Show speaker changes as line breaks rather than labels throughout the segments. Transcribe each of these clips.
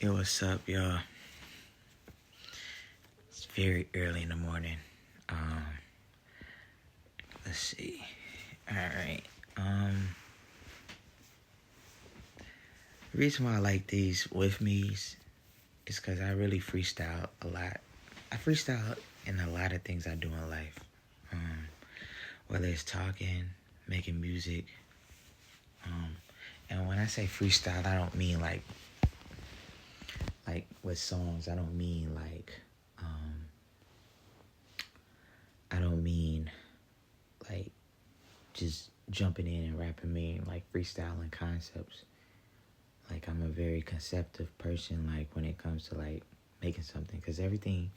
Yo, what's up, y'all? It's very early in the morning. Um, let's see. All right. The reason why I like these with me's is because I really freestyle a lot. I freestyle in a lot of things I do in life. Um, whether it's talking, making music. And when I say freestyle, I don't mean like with songs. I don't mean I don't mean like just jumping in and rapping. Mean like freestyling concepts. Like I'm a very conceptive person. Like when it comes to like making something, because everything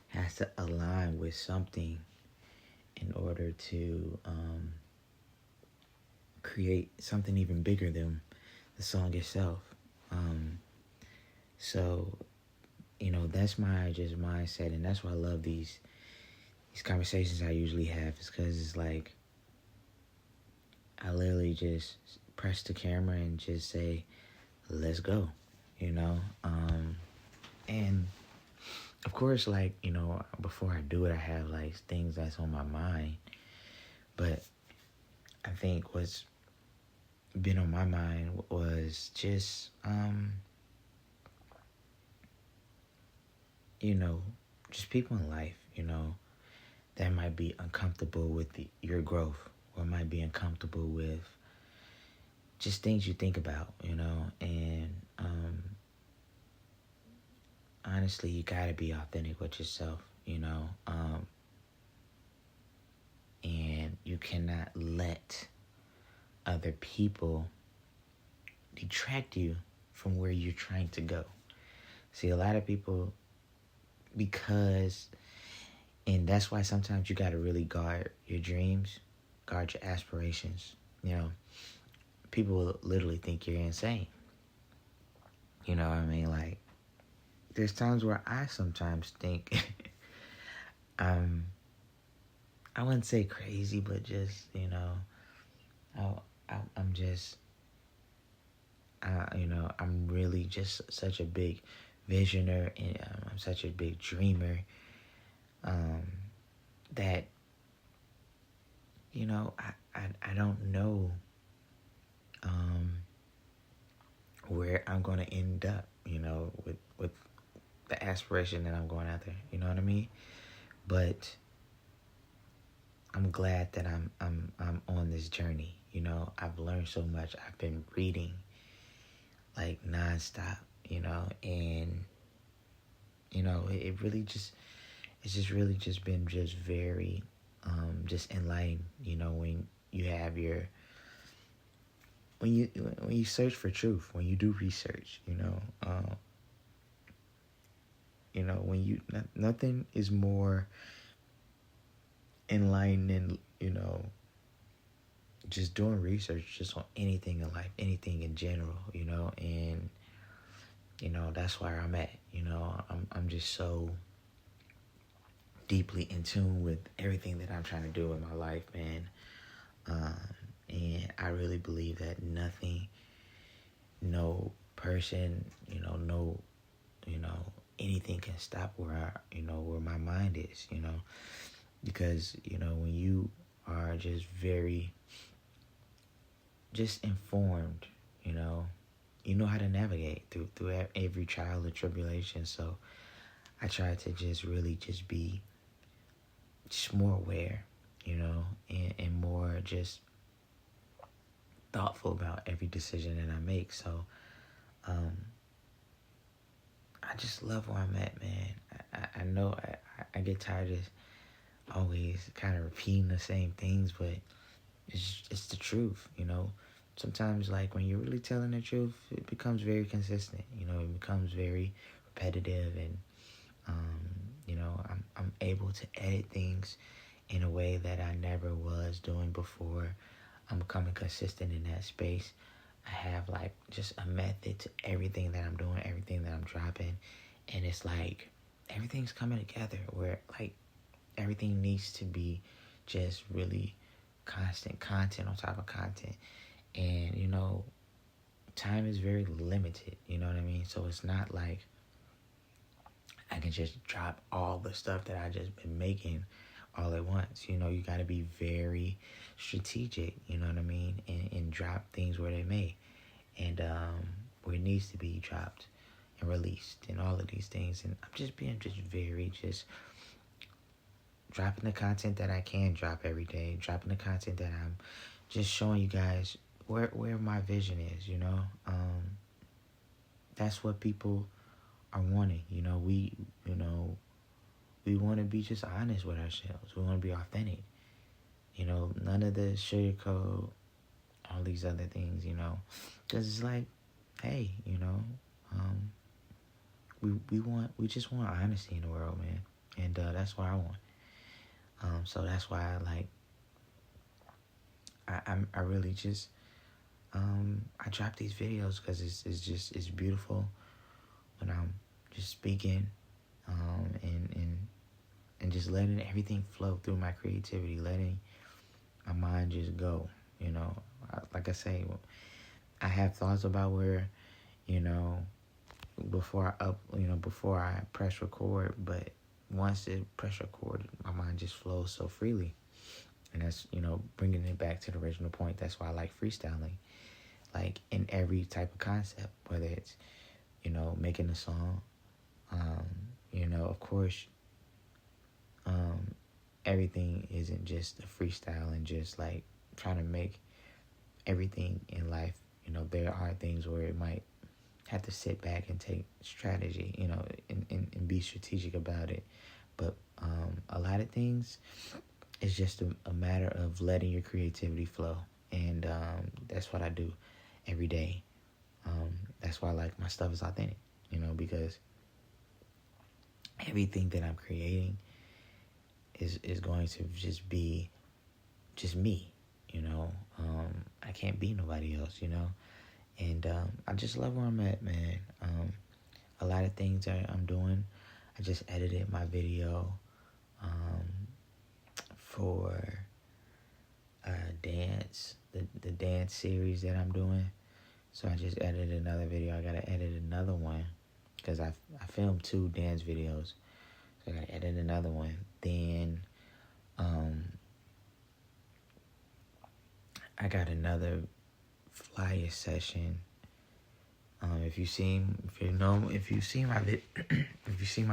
has to align with something in order to create something even bigger than the song itself. So that's my just mindset, and that's why I love these conversations I usually have. Is because it's like I literally just press the camera and just say, "Let's go," and of course, before I do it, I have like things that's on my mind. But I think what's been on my mind was just just people in life, that might be uncomfortable with your growth, or might be uncomfortable with just things you think about, and honestly, you gotta be authentic with yourself, and you cannot let other people detract you from where you're trying to go. See, a lot of people, and that's why sometimes you got to really guard your dreams, guard your aspirations. People will literally think you're insane. You know what I mean? Like, there's times where I sometimes think I wouldn't say crazy, but just, I'm just, I'm really just such a big visioner, and I'm such a big dreamer, that, I don't know where I'm going to end up, with the aspiration that I'm going after. You know what I mean? But I'm glad that I'm on this journey. I've learned so much. I've been reading like nonstop, and it really just it's just really just been just very just enlightening, when you have when you search for truth, when you do research, when nothing is more enlightening, just doing research just on anything in life, anything in general, and that's where I'm at. I'm just so deeply in tune with everything that I'm trying to do in my life, man. And I really believe that nothing, no person, no, anything can stop where my mind is, because, when you are just very, just informed, you know how to navigate through every trial or tribulation. So I try to just really just be just more aware, and more just thoughtful about every decision that I make. So I just love where I'm at, man. I know I get tired of always kind of repeating the same things, but it's the truth, Sometimes, like, when you're really telling the truth, it becomes very consistent, it becomes very repetitive, and I'm able to edit things in a way that I never was doing before. I'm becoming consistent in that space. I have like just a method to everything that I'm doing, everything that I'm dropping, and it's like everything's coming together where like everything needs to be just really constant content on top of content. And time is very limited, you know what I mean? So it's not like I can just drop all the stuff that I just been making all at once. You know, you got to be very strategic, you know what I mean? And drop things where they may. And where it needs to be dropped and released and all of these things. And I'm just being just very just dropping the content that I can drop every day, dropping the content that I'm just showing you guys where my vision is, you know. That's what people are wanting, you know. We want to be just honest with ourselves. We want to be authentic, you know. None of the sugarcoat, all these other things, you know, because it's like, hey, you know, we just want honesty in the world, man, and that's what I want. So that's why I really just I drop these videos because it's beautiful when I'm just speaking, and just letting everything flow through my creativity, letting my mind just go. You know, like I say, I have thoughts about where, you know, before I press record, but once it press record, my mind just flows so freely. And that's, you know, bringing it back to the original point. That's why I like freestyling, like in every type of concept, whether it's, you know, making a song, you know, of course, everything isn't just a freestyle and just like trying to make everything in life. You know, there are things where it might have to sit back and take strategy, you know, and be strategic about it. But a lot of things, it's just a matter of letting your creativity flow. And that's what I do every day. That's why I like my stuff is authentic, you know, because everything that I'm creating is going to just be just me, you know. I can't be nobody else, you know. And I just love where I'm at, man. A lot of things that I'm doing, I just edited my video for dance, the dance series that I'm doing. So I just edited another video. I gotta edit another one because I filmed 2 dance videos. So I gotta edit another one. Then I got another flyer session. If you see my if you see my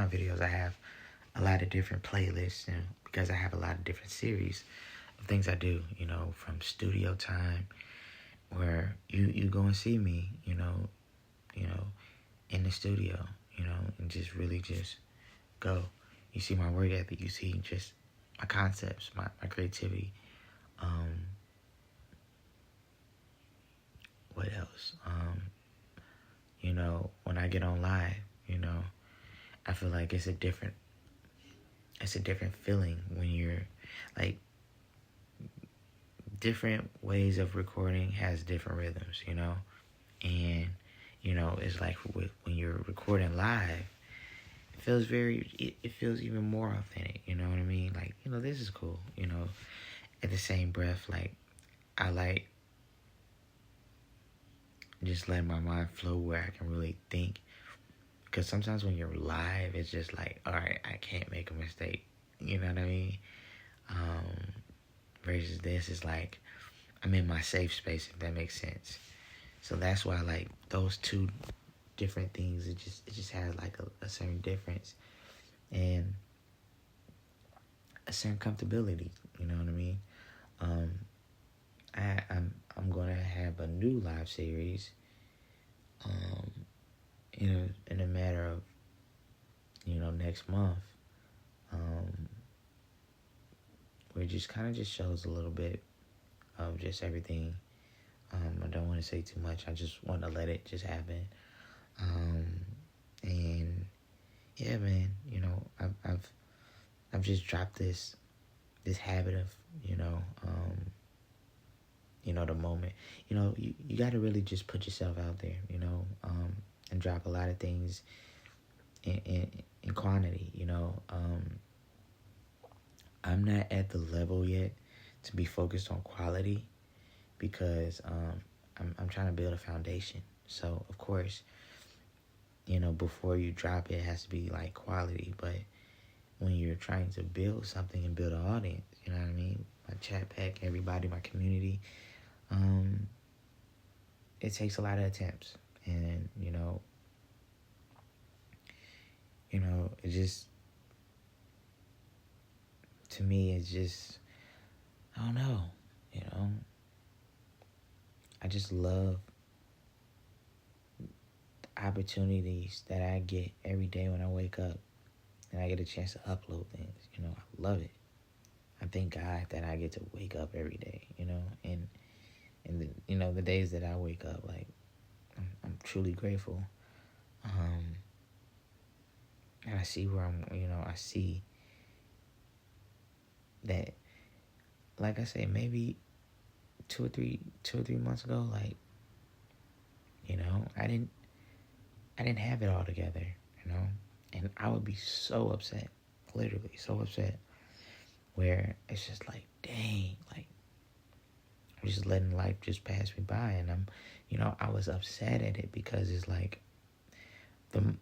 videos, I have a lot of different playlists, and because I have a lot of different series of things I do, you know, from studio time, where you go and see me, you know, in the studio, you know, and just really just go. You see my work ethic, you see just my concepts, my creativity. What else? You know, when I get on live, you know, I feel like it's a different feeling when you're like, different ways of recording has different rhythms, you know. And, you know, it's like when you're recording live, it feels even more authentic, you know what I mean? Like, you know, this is cool, you know. At the same breath, like, I like just letting my mind flow where I can really think. Because sometimes when you're live, it's just like, all right, I can't make a mistake. You know what I mean? Versus this is like, I'm in my safe space, if that makes sense. So that's why, like, those 2 different things, it just has like a certain difference and a certain comfortability. You know what I mean? I'm gonna have a new live series, in a matter of, you know, next month, where it just kind of just shows a little bit of just everything. I don't want to say too much. I just want to let it just happen. And yeah, man, you know, I've just dropped this habit of, you know, the moment. You know, you got to really just put yourself out there, you know, and drop a lot of things in quantity, you know. I'm not at the level yet to be focused on quality because I'm trying to build a foundation, So, of course, before you drop it, it has to be like quality. But when you're trying to build something and build an audience, you know what I mean? My chat pack, everybody, my community, it takes a lot of attempts. And, it just, to me, it's just, I don't know, I just love opportunities that I get every day when I wake up and I get a chance to upload things. I love it. I thank God that I get to wake up every day, and the days that I wake up, like, I'm truly grateful. And I see where I see that, like I said, maybe two or three months ago, like, I didn't have it all together, and I would be so upset, literally so upset, where it's just like, dang, like, I'm just letting life just pass me by, and I was upset at it because it's like the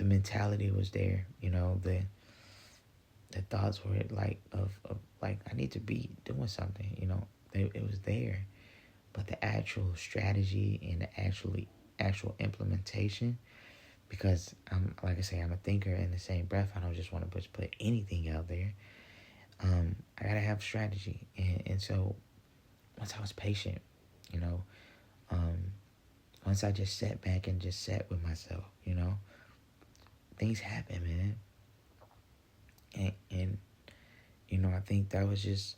mentality was there, the thoughts were like of like, I need to be doing something, it was there, but the actual strategy and the actual implementation, because I'm, like I say, I'm a thinker. In the same breath, I don't just want to just put anything out there. I gotta have strategy, and so once I was patient, once I just sat back and just sat with myself, things happen, man. And I think that was just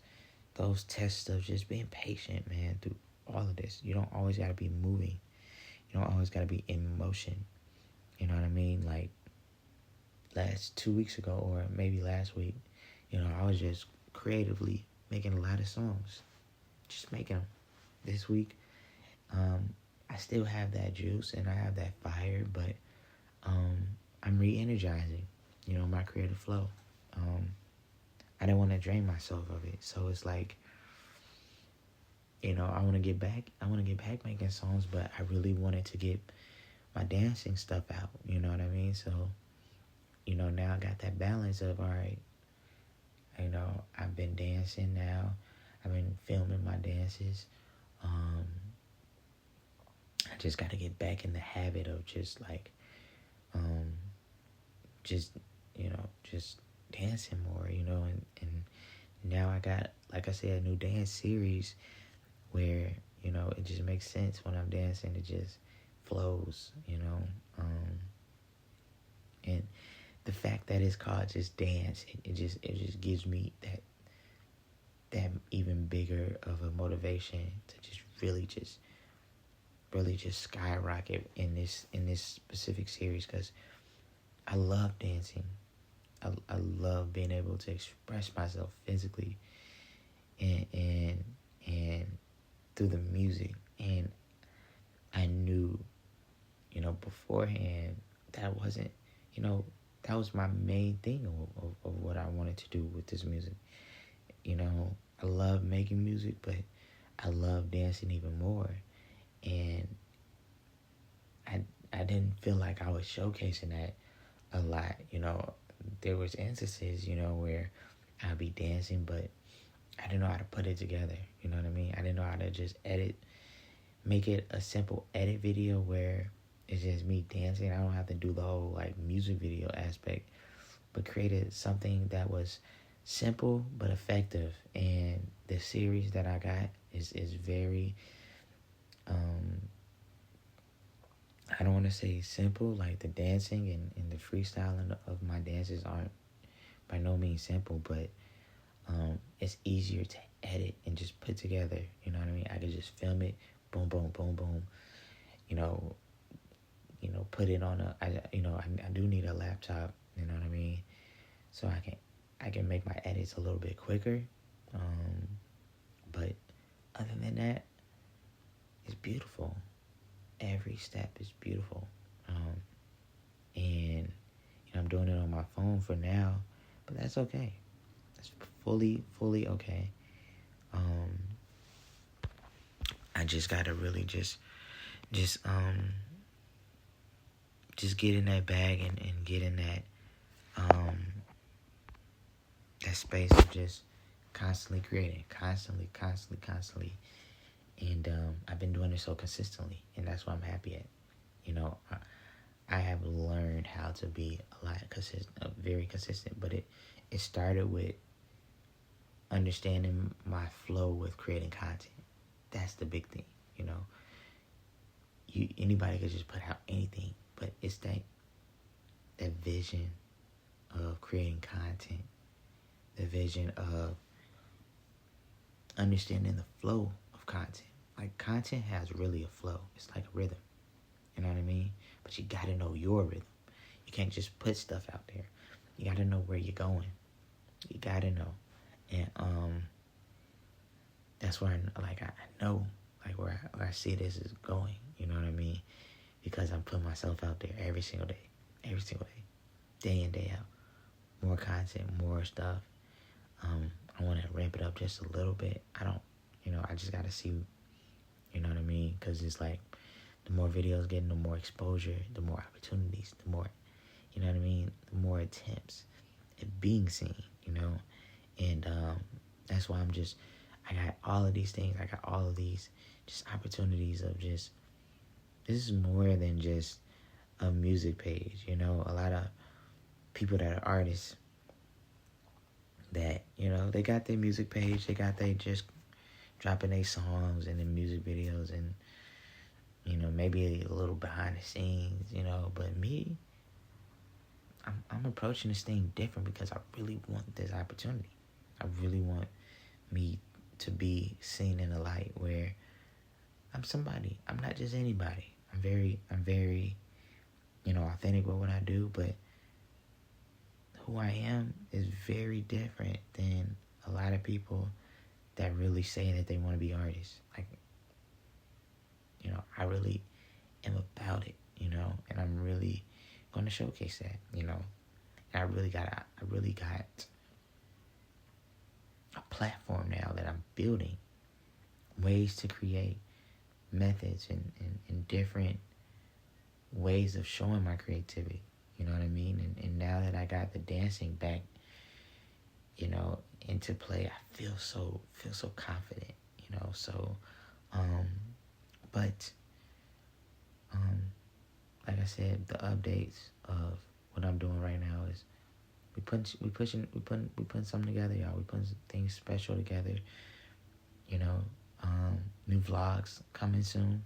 those tests of just being patient, man, through all of this. You don't always got to be moving. You don't always got to be in motion. You know what I mean? Like, last 2 weeks ago, or maybe last week, I was just creatively making a lot of songs. Just making them. This week, I still have that juice and I have that fire, but I'm re-energizing, my creative flow. I didn't want to drain myself of it. So it's like, I want to get back making songs, but I really wanted to get my dancing stuff out. You know what I mean? So, now I got that balance of, all right, I've been dancing now. I've been filming my dances. I just got to get back in the habit of just like, just dancing more, and now I got, like I said, a new dance series where, it just makes sense when I'm dancing. It just flows, and the fact that it's called just dance, it just gives me that even bigger of a motivation to just really just skyrocket in this specific series, because I love dancing. I love being able to express myself physically and through the music. And I knew, beforehand, that wasn't, that was my main thing of what I wanted to do with this music. I love making music, but I love dancing even more. And I didn't feel like I was showcasing that a lot. There was instances, where I'd be dancing, but I didn't know how to put it together. You know what I mean? I didn't know how to just make it a simple edit video where it's just me dancing. I don't have to do the whole like music video aspect, but created something that was simple but effective. And the series that I got is very, I don't want to say simple, like the dancing and the freestyling of my dances aren't by no means simple, but it's easier to edit and just put together. You know what I mean? I could just film it, boom, boom, boom, boom. Put it on I do need a laptop. You know what I mean? So I can make my edits a little bit quicker. But other than that, it's beautiful. Every step is beautiful. And I'm doing it on my phone for now, but that's okay. That's fully okay. I just gotta really just just get in that bag and get in that that space of just constantly creating, constantly. And I've been doing it so consistently, and that's what I'm happy at. You know, I have learned how to be a lot consistent, very consistent. But it started with understanding my flow with creating content. That's the big thing. You know, anybody could just put out anything, but it's that vision of creating content, the vision of understanding the flow of content. Like, content has really a flow. It's like a rhythm. You know what I mean? But you gotta know your rhythm. You can't just put stuff out there. You gotta know where you're going. You gotta know. And that's where I know like where I see this is going. You know what I mean? Because I'm putting myself out there every single day. Every single day. Day in, day out. More content, more stuff. I want to ramp it up just a little bit. I just got to see, you know what I mean? Because it's like, the more videos getting, the more exposure, the more opportunities, the more, you know what I mean? The more attempts at being seen, you know? And that's why I got all of these things. I got all of these just opportunities of just, this is more than just a music page, you know? A lot of people that are artists that, you know, they got their music page, they just dropping their songs and their music videos and, you know, maybe a little behind the scenes, you know. But me, I'm approaching this thing different because I really want this opportunity. I really want me to be seen in a light where I'm somebody. I'm not just anybody. I'm very, you know, authentic with what I do, but who I am is very different than a lot of people that really say that they want to be artists. Like, you know, I really am about it, you know, and I'm really going to showcase that, you know. And I really got a platform now that I'm building, ways to create, methods and different ways of showing my creativity. You know what I mean? And now that I got the dancing back, you know, into play, I feel so confident, you know. So, but like I said, the updates of what I'm doing right now is we putting something together, y'all. We putting things special together. You know, new vlogs coming soon.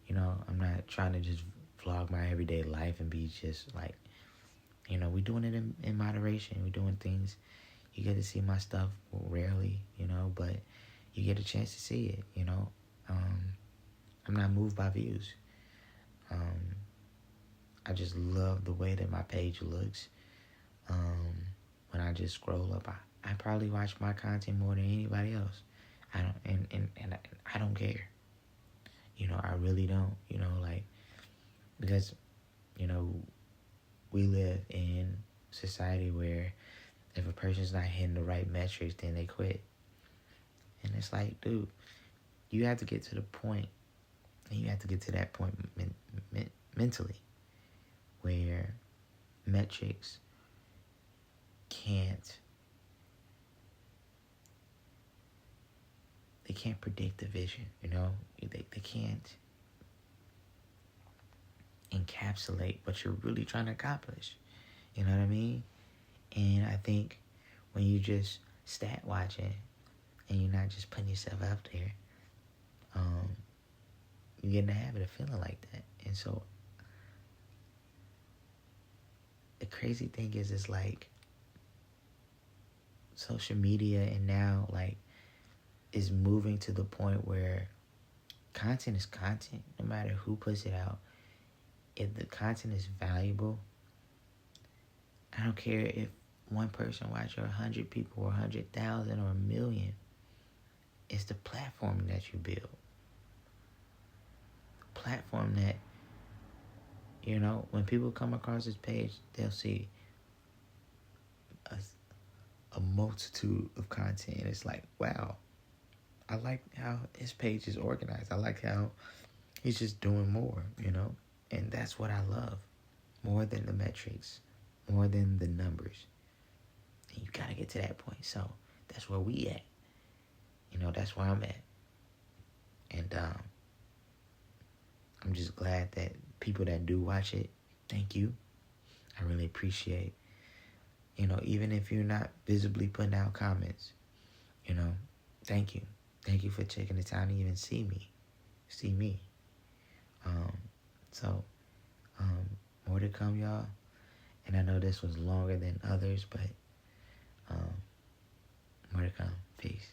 You know, I'm not trying to just vlog my everyday life and be just like, you know, we're doing it in moderation. We're doing things. You get to see my stuff rarely, you know, but you get a chance to see it, you know. I'm not moved by views. I just love the way that my page looks. When I just scroll up, I probably watch my content more than anybody else. I don't, and I don't care. You know, I really don't, you know, like, because, you know, we live in society where if a person's not hitting the right metrics, then they quit. And it's like, dude, you have to get to the point, and you have to get to that point mentally, where metrics can't predict the vision, you know? They can't encapsulate what you're really trying to accomplish. You know what I mean? And I think when you just stat watching and you're not just putting yourself out there, you get in the habit of feeling like that. And so the crazy thing is, it's like social media and now like is moving to the point where content is content, no matter who puts it out. If the content is valuable, I don't care if one person watch or 100 people or 100,000 or 1,000,000. It's the platform that you build. The platform that, you know, when people come across this page, they'll see a multitude of content, and it's like, wow, I like how his page is organized. I like how he's just doing more, you know? And that's what I love. More than the metrics, more than the numbers. And you gotta get to that point. So that's where we at. You know, that's where I'm at. And I'm just glad that people that do watch it, thank you. I really appreciate, you know, even if you're not visibly putting out comments, you know, thank you. Thank you for taking the time to even see me. See me. So, more to come, y'all. And I know this was longer than others, but more to come. Peace.